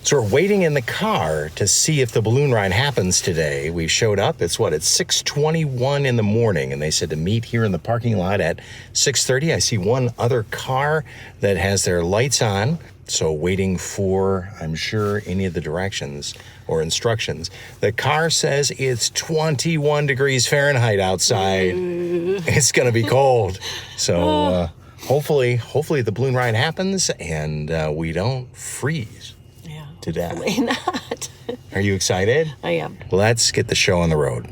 So we're waiting in the car to see if the balloon ride happens today. We showed up, it's 6:21 in the morning, and they said to meet here in the parking lot at 6:30. I see one other car that has their lights on, so waiting for, I'm sure, any of the directions or instructions. The car says it's 21 degrees Fahrenheit outside. It's gonna be cold. So hopefully the balloon ride happens and we don't freeze. To death. Hopefully not. Are you excited? I am. Let's get the show on the road.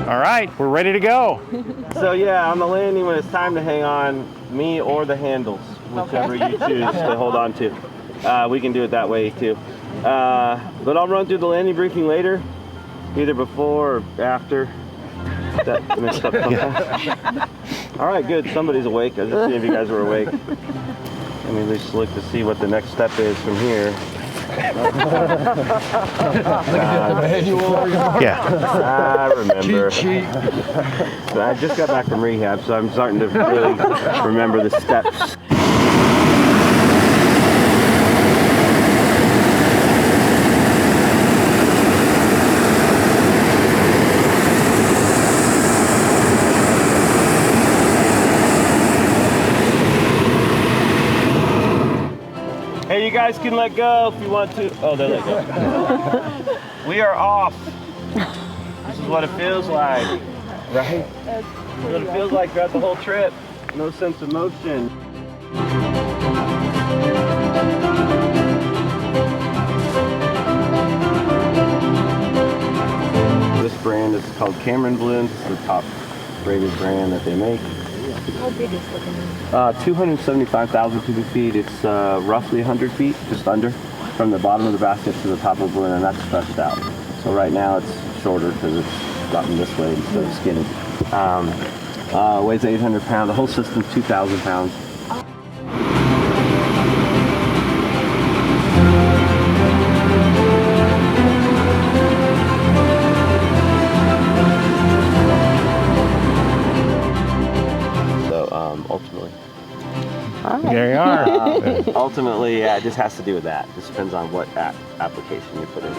All right, we're ready to go. So yeah, on the landing, when it's time to hang on, me or the handles, whichever you choose to hold on to. We can do it that way too. But I'll run through the landing briefing later, either before or after. That messed up sometime. All right, good. Somebody's awake. I was just seeing if you guys were awake. Let me at least look to see what the next step is from here. Yeah. I remember. I just got back from rehab, so I'm starting to really remember the steps. Hey, you guys can let go if you want to. Oh, they let go. We are off. This is what it feels like, right? This is what it feels like throughout the whole trip. No sense of motion. This brand is called Cameron Balloons. It's the top rated brand that they make. How big is the balloon? 275,000 cubic feet. It's roughly 100 feet, just under, from the bottom of the basket to the top of the balloon, and that's stretched out. So right now it's shorter because it's gotten this way instead of skinny. Weighs 800 pounds. The whole system's 2,000 pounds. Ultimately. There you are. Ultimately, yeah, it just has to do with that. It just depends on what application you put in.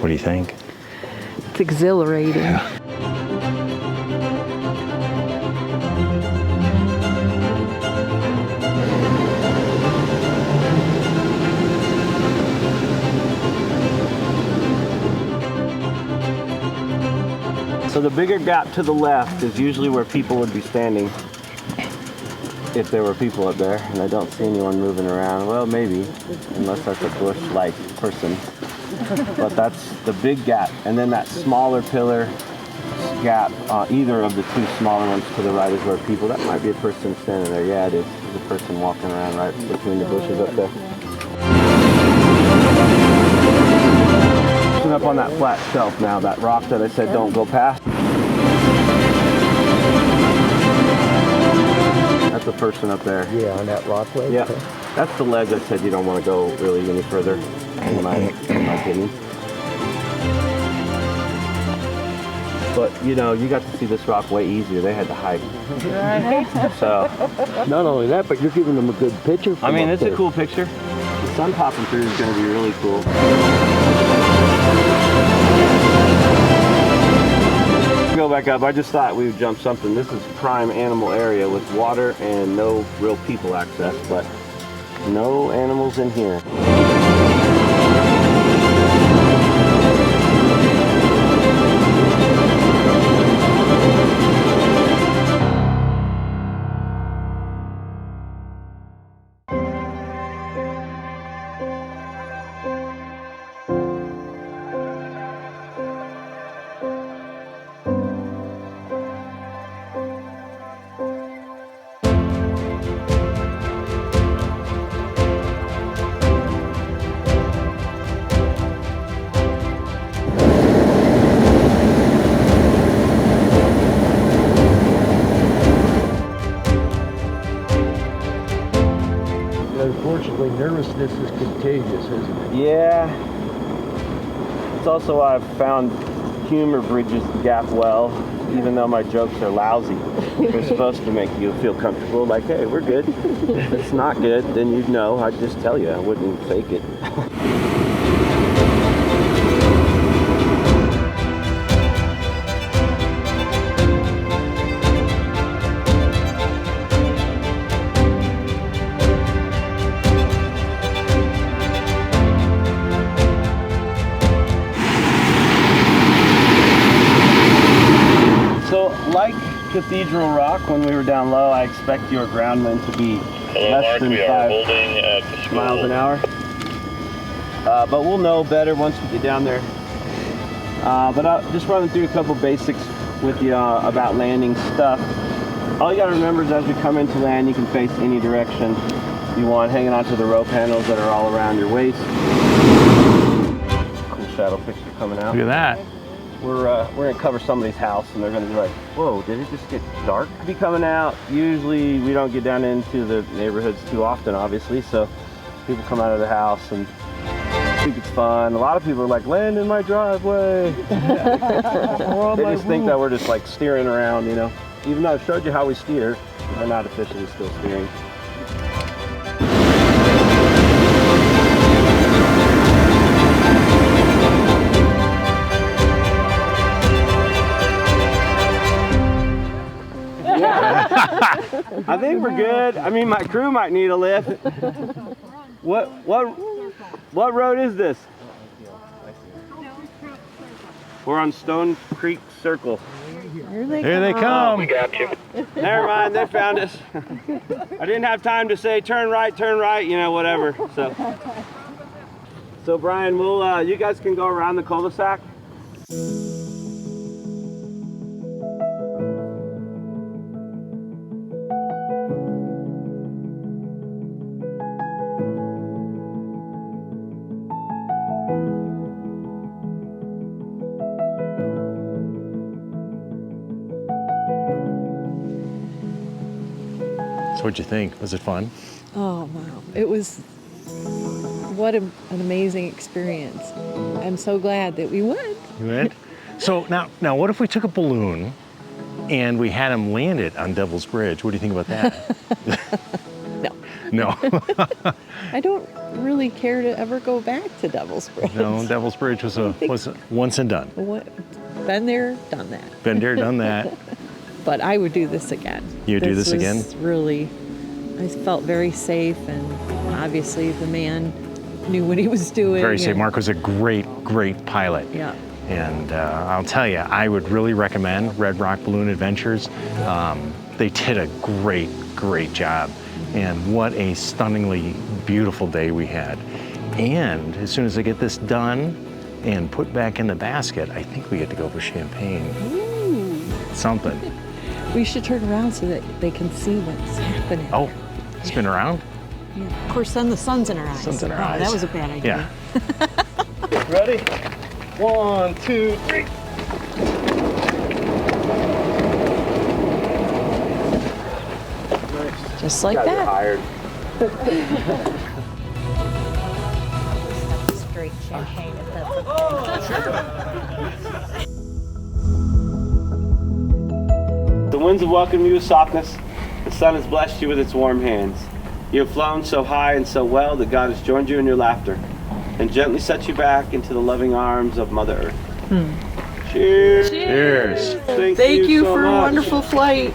What do you think? It's exhilarating. So the bigger gap to the left is usually where people would be standing if there were people up there, and I don't see anyone moving around. Well, maybe, unless that's a bush-like person. But that's the big gap, and then that smaller pillar gap, either of the two smaller ones to the right is where people, that might be a person standing there. Yeah, it is. There's a person walking around right between the bushes up there. Up on that flat shelf now, that rock that I said don't go past. That's a person up there. Yeah, on that rock ledge. Yeah, that's the ledge I said you don't want to go really any further, in my opinion. But you know, you got to see this rock way easier. They had to hide. So, Not only that, but you're giving them a good picture. I mean, it's a cool picture. The sun popping through is going to be really cool. Go back up. I just thought we would jump something. This is prime animal area with water and no real people access, but no animals in here. Unfortunately, nervousness is contagious, isn't it? Yeah. It's also why I've found humor bridges the gap well, even though my jokes are lousy. They're supposed to make you feel comfortable, like, hey, we're good. If it's not good, then you'd know. I'd just tell you. I wouldn't fake it. Like Cathedral Rock, when we were down low, I expect your ground wind to be less than 5 miles an hour. But we'll know better once we get down there. But I'll just running through a couple basics with you about landing stuff. All you gotta remember is as you come into land, you can face any direction you want, hanging onto the rope handles that are all around your waist. Cool shadow picture coming out. Look at that. We're gonna cover somebody's house, and they're gonna be like, "Whoa, did it just get dark?" Be coming out. Usually, we don't get down into the neighborhoods too often, obviously. So, people come out of the house and think it's fun. A lot of people are like, "Land in my driveway." They just think that we're just like steering around, you know. Even though I've showed you how we steer, we're not officially still steering. I think we're good. I mean, my crew might need a lift. What road is this? We're on Stone Creek Circle. Here they Here they come. We got you. Never mind, they found us. I didn't have time to say turn right, you know, whatever. So Brian, we'll you guys can go around the cul-de-sac. So what'd you think? Was it fun? Oh, wow. It was, what an amazing experience. I'm so glad that we went. You went? So now what if we took a balloon and we had them land it on Devil's Bridge? What do you think about that? No. No. I don't really care to ever go back to Devil's Bridge. No, Devil's Bridge was a once and done. What? Been there, done that. Been there, done that. But I would do this again. You do this again? Really, I felt very safe, and obviously the man knew what he was doing. Very safe. and- Mark was a great pilot. Yeah. And I'll tell you, I would really recommend Red Rock Balloon Adventures. They did a great job. And what a stunningly beautiful day we had. And as soon as I get this done and put back in the basket, I think we get to go for champagne. Ooh. Something. We should turn around so that they can see what's happening. Oh, spin around? Yeah. Of course, then the sun's in our eyes. Sun's in our Oh, eyes. that was a bad idea. Yeah. Ready? 1, 2, 3. Just like that. Hired. Straight champagne if that's The winds have welcomed you with softness. The sun has blessed you with its warm hands. You have flown so high and so well that God has joined you in your laughter and gently set you back into the loving arms of Mother Earth. Cheers. Cheers. Thank Thank you so for a much. wonderful flight.